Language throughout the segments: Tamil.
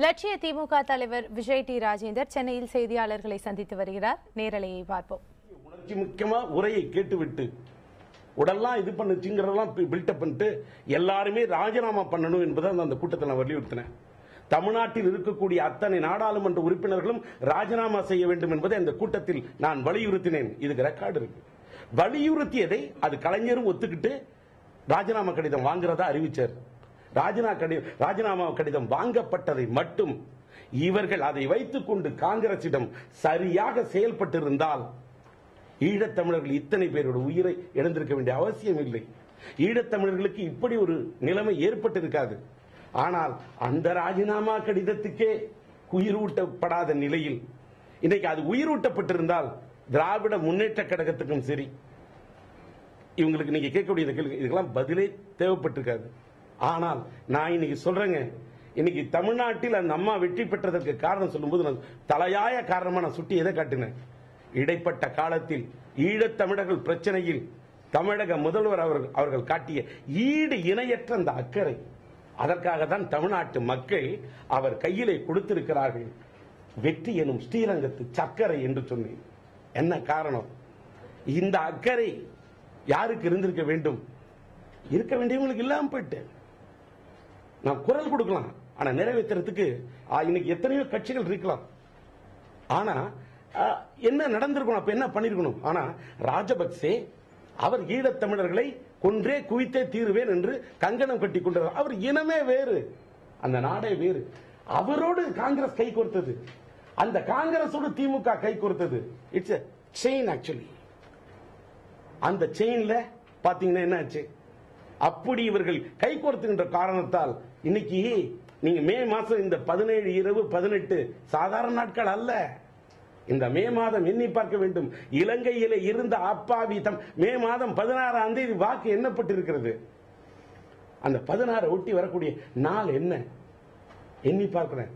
லட்சிய திமுக தலைவர் விஜய் டி ராஜேந்தர் சென்னையில் செய்தியாளர்களை சந்தித்து வருகிறார். நேரலையை பார்ப்போம். உணர்ச்சி முக்கியமா உரையை கேட்டுவிட்டு உடல்லாம் இது பண்ணுச்சுங்கிறதெல்லாம் பில்டப் பண்ணிட்டு எல்லாருமே ராஜினாமா பண்ணணும் என்பதை அந்த கூட்டத்தில் நான் வலியுறுத்தினேன். தமிழ்நாட்டில் இருக்கக்கூடிய அத்தனை நாடாளுமன்ற உறுப்பினர்களும் ராஜினாமா செய்ய வேண்டும் என்பதை அந்த கூட்டத்தில் நான் வலியுறுத்தினேன். இதுக்கு ரெக்கார்டு இருக்கு. வலியுறுத்தியதை அது கலைஞரும் ஒத்துக்கிட்டு ராஜினாமா கடிதம் வாங்குறதா அறிவிச்சார். ராஜினாமா கடிதம் வாங்கப்பட்டதை மட்டும் இவர்கள் அதை வைத்துக் கொண்டு காங்கிரசிடம் சரியாக செயல்பட்டிருந்தால் ஈழத்தமிழர்கள் இத்தனை பேரோட உயிரை இழந்திருக்க வேண்டிய அவசியம் இல்லை. ஈழத்தமிழர்களுக்கு இப்படி ஒரு நிலைமை ஏற்பட்டிருக்காது. ஆனால் அந்த ராஜினாமா கடிதத்துக்கே உயிரூட்டப்படாத நிலையில் இன்னைக்கு அது உயிரூட்டப்பட்டிருந்தால் திராவிட முன்னேற்ற கழகத்துக்கும் சரி, இவங்களுக்கு நீங்க கேட்கக்கூடிய கேள்வி இதுக்கெல்லாம் பதிலே தேவைப்பட்டிருக்காது. ஆனால் நான் இன்னைக்கு சொல்றேங்க, இன்னைக்கு தமிழ்நாட்டில் அந்த அம்மா வெற்றி பெற்றதற்கு காரணம் சொல்லும்போது நான் தலையாய காரணமா நான் சுட்டி எதை காட்டினேன். இடைப்பட்ட காலத்தில் ஈழத்தமிழர்கள் பிரச்சனையில் தமிழக முதல்வர் அவர்கள் காட்டிய ஈடு இணையற்ற அந்த அக்கறை, அதற்காக தான் தமிழ்நாட்டு மக்கள் அவர் கையிலே கொடுத்திருக்கிறார்கள் வெற்றி எனும் ஸ்ரீரங்கத்து சக்கரை என்று சொன்னேன். என்ன காரணம்? இந்த அக்கறை யாருக்கு இருந்திருக்க வேண்டும்? இருக்க வேண்டியவங்களுக்கு இல்லாம போயிட்டு நான் குரல் கொடுக்கலாம், ஆனா நிறைவேற்றுறதுக்கு இன்னைக்கு எத்தனையோ கட்சிகள் இருக்கலாம். ஆனா என்ன நடந்திருக்கணும், அப்ப என்ன பண்ணிருக்கணும்? ஆனா ராஜபக்சே அவர் ஈழத்தமிழர்களை கொன்றே குவித்தே தீருவேன் என்று கங்கணம் கட்டி கொண்டார். அவர் இனமே வேறு, அந்த நாடே வேறு. அவரோடு காங்கிரஸ் கை கோர்த்தது, அந்த காங்கிரஸோடு திமுக கை கோர்த்தது. It's a chain actually. அந்த செயின்ல பாத்தீங்கன்னா என்ன ஆச்சு? அப்படி இவர்கள் கை கோர்த்துகின்ற காரணத்தால் இன்னைக்கு நீங்க மே மாசம் இந்த 17 இரவு 18 சாதாரண நாட்கள் அல்ல. இந்த மே மாதம் எண்ணி பார்க்க வேண்டும். இலங்கையில இருந்த அப்பாவி மே மாதம் 16ஆம் தேதி வாக்கு எண்ணப்பட்டிருக்கிறது. அந்த 16 ஒட்டி வரக்கூடிய நாள் என்ன எண்ணி பார்க்கிறேன்.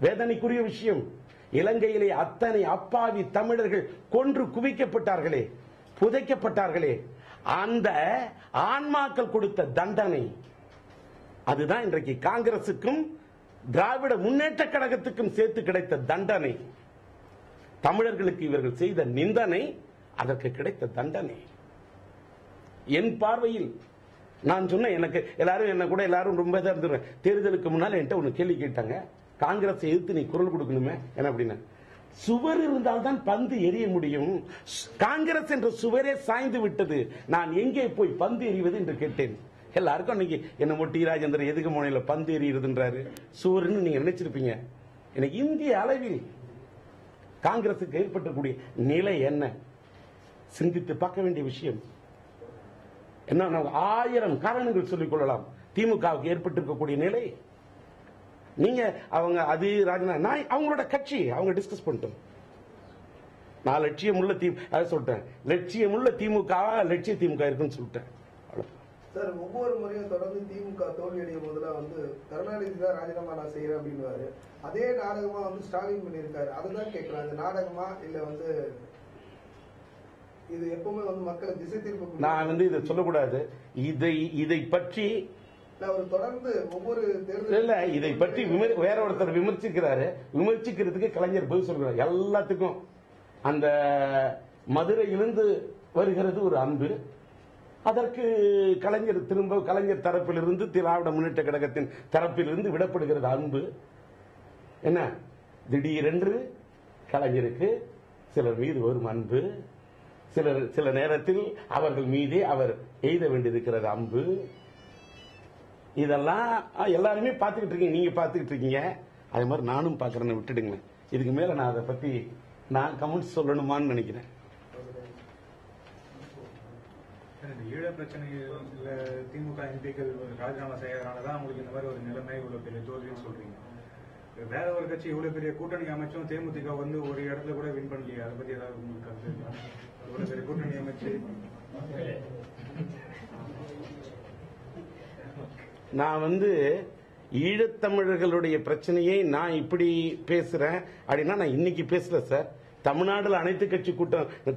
வேதனைக்குரிய விஷயம். இலங்கையிலே அத்தனை அப்பாவி தமிழர்கள் கொன்று குவிக்கப்பட்டார்களே, புதைக்கப்பட்டார்களே, அந்த ஆன்மாக்கள் கொடுத்த தண்டனை அதுதான் இன்றைக்கு காங்கிரசுக்கும் திராவிட முன்னேற்ற கழகத்துக்கும் சேர்த்து கிடைத்த தண்டனை. தமிழர்களுக்கு இவர்கள் செய்த நிந்தனை, அதற்கு கிடைத்த தண்டனை. என் பார்வையில் நான் சொன்ன, எனக்கு எல்லாரும் என்ன கூட எல்லாரும் ரொம்ப தேர்தலுக்கு முன்னால என்கிட்ட ஒன்னு கேள்வி கேட்டாங்க, காங்கிரஸ் எதிர்த்து நீ குரல் கொடுக்கணுமே என்ன அப்படின்னா, சுவர் இருந்தால்தான் பந்து எறிய முடியும், காங்கிரஸ் என்ற சுவரே சாய்ந்து விட்டது, நான் எங்கே போய் பந்து எறிவது என்று கேட்டேன். எல்லாருக்கும் அன்னைக்கு என்ன டி ராஜேந்திரன் எதுக்கு முனையில பந்து எறிகிறதுன்றாரு, சுவர்னு நீங்க நினைச்சிருப்பீங்க. எனக்கு இந்திய அளவில் காங்கிரசுக்கு ஏற்பட்டக்கூடிய நிலை என்ன சிந்தித்து பார்க்க வேண்டிய விஷயம். என்ன 1000 காரணங்கள் சொல்லிக் கொள்ளலாம் திமுகவுக்கு ஏற்பட்டிருக்கக்கூடிய நிலை. நீங்க அவங்க அது ராஜனா அவங்களோட கட்சி அவங்க டிஸ்கஸ் பண்ணிட்டோம். நான் லட்சியமுள்ள சொல்லிட்டேன், லட்சியமுள்ள திமுக லட்சிய திமுக இருக்குன்னு சொல்லிட்டேன். சார், ஒவ்வொரு முறையும் தொடர்ந்து திமுக தோல்வியடையும் போதெல்லாம் கருணாநிதி தான் ராஜினாமா நான் செய்யறேன் அப்படின்னு அதே நாடகமா ஸ்டாலின் பண்ணியிருக்காரு. அதுதான் கேட்கிறேன், அந்த நாடகமா இல்ல இது எப்பவுமே மக்களை திசை திருப்ப. நான் இதை சொல்லக்கூடாது. இதை பற்றி தொடர்ந்து ஒவ்வொரு தேர்தல் இதை பற்றி வேற ஒருத்தர் விமர்சிக்கிறாரு. விமர்சிக்கிறதுக்கு கலைஞர் பதில் சொல்றாரு. எல்லாத்துக்கும் அந்த மதுரையிலிருந்து வருகிறது ஒரு அன்பு, அதற்கு கலைஞர் தரப்பிலிருந்து திராவிட முன்னேற்ற கழகத்தின் தரப்பிலிருந்து விடப்படுகிறது அன்பு. என்ன திடீரென்று கலைஞருக்கு சிலர் மீது வரும் அன்பு, சில நேரத்தில் அவர்கள் மீதே அவர் எய்த வேண்டியிருக்கிறது அன்பு. இதெல்லாம் எல்லாருமே பார்த்துக்கிட்டு இருக்கீங்க, நீங்க பார்த்துக்கிட்டு இருக்கீங்க, அதே மாதிரி நானும் பார்க்கறேன்னு விட்டுடுங்களேன். இதுக்கு மேல நான் அதை பத்தி நான் கமெண்ட்ஸ் சொல்லணுமான்னு நினைக்கிறேன். ஈழ பிரச்சனையில திமுக எம்பிக்கள் ராஜினாமா செய்யறதுனாலதான் அவங்களுக்கு இந்த மாதிரி ஒரு நிலைமை இவ்வளவு பெரிய தோல்வின்னு சொல்றீங்க. வேற ஒரு கட்சி இவ்வளவு பெரிய கூட்டணி அமைச்சும் தேமுதிக ஒரு இடத்துல கூட வின் பண்ணலையே, அதை பத்தி ஏதாவது உங்களுக்கு கருத்து? இவ்வளவு பெரிய கூட்டணி அமைச்சு நான் ஈழத்தமிழர்களுடைய பிரச்சனையை நான் இப்படி பேசுறேன் அப்படின்னா நான் இன்னைக்கு பேசல சார். தமிழ்நாடுல அனைத்து கட்சி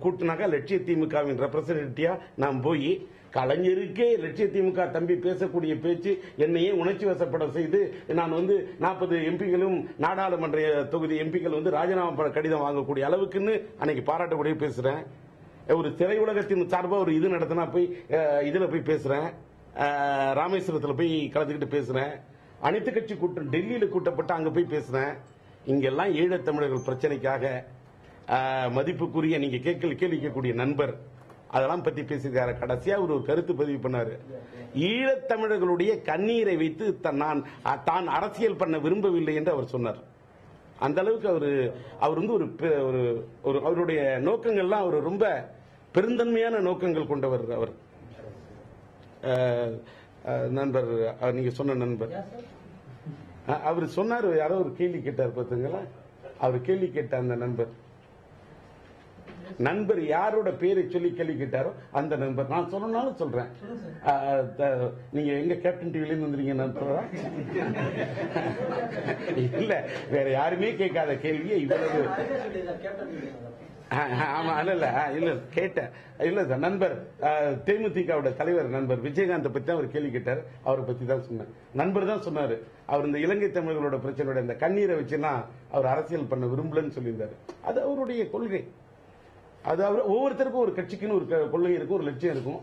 கூட்டினாக்கா லட்சிய திமுகவின் ரெப்ரசன்டேட்டிவா நான் போய் கலைஞருக்கே லட்சிய திமுக தம்பி பேசக்கூடிய பேச்சு என்னையே உணர்ச்சி வசப்பட செய்து நான் 40 எம்பிகளும் நாடாளுமன்ற தொகுதி எம்பிக்கள் ராஜினாமா கடிதம் வாங்கக்கூடிய அளவுக்குன்னு அன்னைக்கு பாராட்டக்கூடிய பேசுறேன். ஒரு திரையுலகத்தின் சார்பா ஒரு இது நடத்தினா போய் இதுல போய் பேசுறேன், ராமேஸ்வரத்தில் போய் கலந்துக்கிட்டு பேசுறேன், அனைத்து கட்சி கூட்டம் டெல்லியில கூட்டப்பட்டு அங்க போய் பேசுறேன். இங்கெல்லாம் ஈழத்தமிழர்கள் பிரச்சனைக்காக மதிப்புக்குரிய நீங்க கேள்வி கேட்கக்கூடிய நண்பர் அதெல்லாம் பத்தி பேசியிருக்காரு. கடைசியா ஒரு கருத்து பதிவு பண்ணாரு. ஈழத்தமிழர்களுடைய கண்ணீரை வைத்து தான் அரசியல் பண்ண விரும்பவில்லை என்று அவர் சொன்னார். அந்த அளவுக்கு அவர் அவருடைய நோக்கங்கள்லாம் அவர் ரொம்ப பெருந்தன்மையான நோக்கங்கள் கொண்டவர். அவர் நண்பர், நீங்க சொன்ன நண்பர், அவர் சொன்னார். யாரோ ஒரு கேள்வி கேட்டார் பாத்தீங்களா? அவர் கேள்வி கேட்ட அந்த நண்பர் யாரோட பேரை சொல்லி கேள்வி கேட்டாரோ அந்த நண்பர். நான் சொன்னாலும் சொல்றேன், நீங்க எங்க கேப்டன் டிவில வந்துறீங்க நண்பரா? இல்ல, வேற யாருமே கேட்காத கேள்வியே இவ்வளவு. ஆமா, இல்ல கேட்டேன். இல்ல சார், நண்பர் தேமுதிகவோட தலைவர் நண்பர் விஜயகாந்த் பத்தி தான் அவர் கேள்வி கேட்டார். அவரை பத்தி தான் சொன்னேன். நண்பர் தான் சொன்னாரு, அவர் இந்த இலங்கை தமிழர்களோட பிரச்சனையோட இந்த கண்ணீரை வச்சுன்னா அவர் அரசியல் பண்ண விரும்பலன்னு சொல்லியிருந்தாரு. அது அவருடைய கொள்கை. அது அவர் ஒவ்வொருத்தருக்கும் ஒரு கட்சிக்குன்னு ஒரு கொள்கை இருக்கும், ஒரு லட்சியம் இருக்கும்.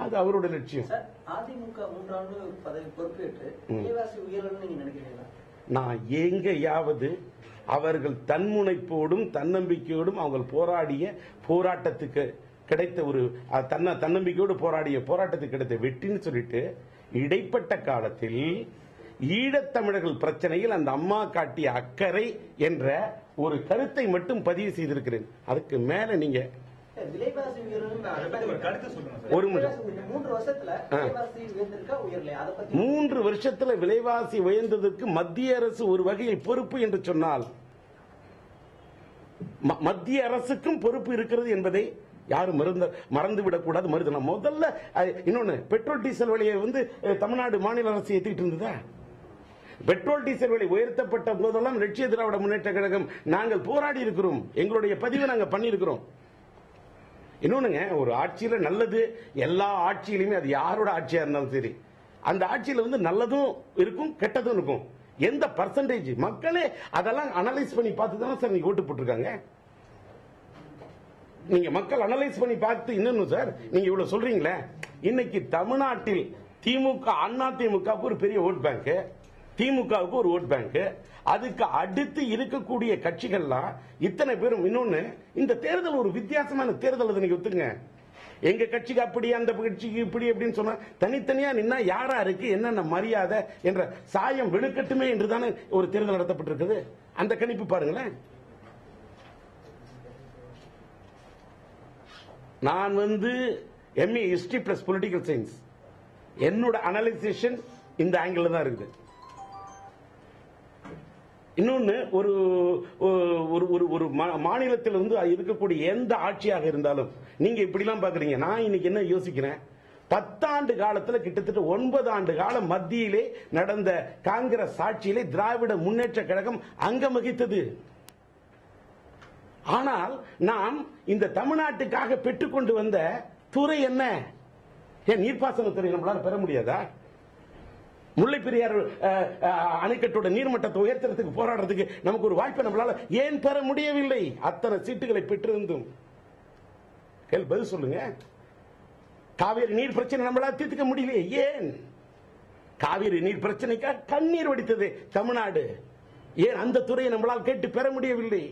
அது அவரோட லட்சியம். அதிமுக 3 ஆண்டு பதவி பொறுப்பேற்று விலைவாசி உயர்வுன்னு நீங்க நினைக்கிறீங்களா? நான் எங்கேயாவது அவர்கள் தன்முனைப்போடும் தன்னம்பிக்கையோடும் அவங்க போராடிய போராட்டத்துக்கு கிடைத்த ஒரு தன்னம்பிக்கையோடு போராடிய போராட்டத்துக்கு கிடைத்த வெற்றின்னு சொல்லிட்டு இடைப்பட்ட காலத்தில் ஈழத்தமிழர்கள் பிரச்சனையில் அந்த அம்மா காட்டிய அக்கறை என்ற ஒரு கருத்தை மட்டும் பதிவு செய்திருக்கிறேன். அதுக்கு மேல நீங்க விலைவாசி ஒரு 3 வருஷத்துல விலைவாசி உயர்ந்திருக்கா உயரலையா? அதை பத்தி 3 வருஷத்துல விலைவாசி உயர்ந்ததற்கு மத்திய அரசு ஒரு வகையில் பொறுப்பு என்று சொன்னால் மத்திய அரசுக்கும் பொறுப்பு இருக்கிறது என்பதை யாரும் மறந்துவிடக் கூடாது. மறுதலாம். முதல்ல இன்னொன்னு, பெட்ரோல் டீசல் விலையை தமிழ்நாடு மாநில அரசு ஏற்றிட்டு இருந்ததா? பெட்ரோல் டீசல் விலை உயர்த்தப்பட்ட போதெல்லாம் லட்சிய திராவிட முன்னேற்ற கழகம் நாங்கள் போராடி இருக்கிறோம். எங்களுடைய பதிவை நாங்கள் பண்ணியிருக்கிறோம். இன்னொன்னுங்க, ஒரு ஆட்சியில நல்லது, எல்லா ஆட்சியிலுமே அது யாரோட ஆட்சியா இருந்தாலும் சரி, அந்த ஆட்சியில நல்லதும் இருக்கும் கெட்டதும் இருக்கும். எந்த பர்சன்டேஜ் மக்களே அதெல்லாம் அனலைஸ் பண்ணி பார்த்து தானே சார் நீங்க ஓட்டு போட்டிருக்காங்க. நீங்க மக்கள் அனலைஸ் பண்ணி பார்த்து இன்னொன்னு சார், நீங்க இவ்வளவு சொல்றீங்களே, இன்னைக்கு தமிழ்நாட்டில் திமுக அண்ணா திமுகவுக்கு ஒரு பெரிய ஓட் பேங்க், திமுகவுக்கு ஒரு ஓட் பேங்க், அதுக்கு அடுத்து இருக்கக்கூடிய கட்சிகள்லாம் இத்தனை பேரும். இன்னொன்னு, இந்த தேர்தல் ஒரு வித்தியாசமான தேர்தல். நீங்க ஒத்துங்க, எங்க கட்சிக்கு அப்படி, அந்த கட்சிக்கு இப்படி அப்படின்னு சொன்னா தனித்தனியா நின்னா யாரா இருக்கு என்னென்ன மரியாதை என்ற சாயம் வெளுக்கட்டுமே என்றுதானே ஒரு தேர்தல் நடத்தப்பட்டிருக்குது. அந்த கணிப்பு பாருங்களேன். நான் MA history plus political science, என்னோட அனலைசேஷன் இந்த ஆங்கிள் தான் இருக்குது. இன்னொன்னு, ஒரு மாநிலத்தில் இருக்கக்கூடிய எந்த ஆட்சியாக இருந்தாலும் நீங்க இப்படிலாம் பாக்குறீங்க. நான் இன்னைக்கு என்ன யோசிக்கிறேன், 10 ஆண்டு காலத்தில் கிட்டத்தட்ட 9 ஆண்டு காலம் மத்தியிலே நடந்த காங்கிரஸ் ஆட்சியிலே திராவிட முன்னேற்ற கழகம் அங்கம் வகித்தது. ஆனால் நாம் இந்த தமிழ்நாட்டுக்காக பெற்றுக்கொண்டு வந்த துறை என்ன? ஏன் நீர்ப்பாசனத்துறை நம்மளால பெற முடியாதா? முல்லை பெரியார் அணைக்கட்டோட நீர்மட்டத்தை உயர்த்துறதுக்கு போராடுறதுக்கு நமக்கு ஒரு வாய்ப்பை நம்மளால ஏன் பெற முடியவில்லை? அத்தனை சீட்டுகளை பெற்றிருந்தும் பதில் சொல்லுங்க. காவிரி நீர் பிரச்சனை நம்மளால தீர்த்துக்க முடியலையே. ஏன்? காவிரி நீர் பிரச்சனைக்காக கண்ணீர் வடித்தது தமிழ்நாடு. ஏன் அந்த துறையை நம்மளால் கேட்டு பெற முடியவில்லை?